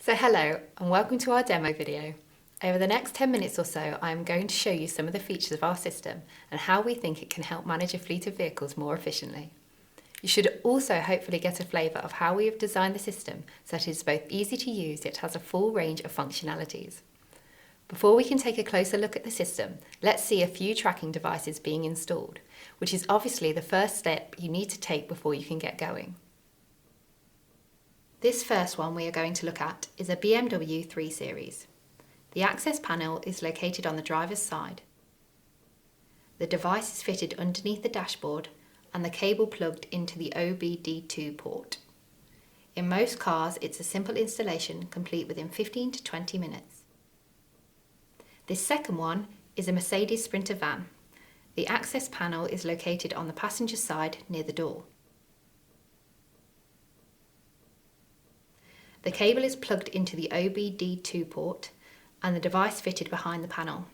So hello and welcome to our demo video. Over the next 10 minutes or so, I'm going to show you some of the features of our system and how we think it can help manage a fleet of vehicles more efficiently. You should also hopefully get a flavour of how we have designed the system so that it is both easy to use yet has a full range of functionalities. Before we can take a closer look at the system, let's see a few tracking devices being installed, which is obviously the first step you need to take before you can get going. This first one we are going to look at is a BMW 3 Series. The access panel is located on the driver's side. The device is fitted underneath the dashboard and the cable plugged into the OBD2 port. In most cars, it's a simple installation complete within 15 to 20 minutes. This second one is a Mercedes Sprinter van. The access panel is located on the passenger side near the door. The cable is plugged into the OBD2 port and the device fitted behind the panel.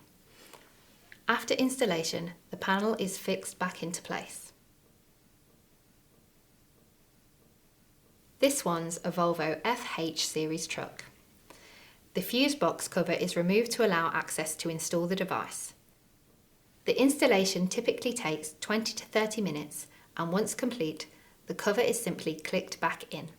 After installation, the panel is fixed back into place. This one's a Volvo FH series truck. The fuse box cover is removed to allow access to install the device. The installation typically takes 20 to 30 minutes and once complete, the cover is simply clicked back in.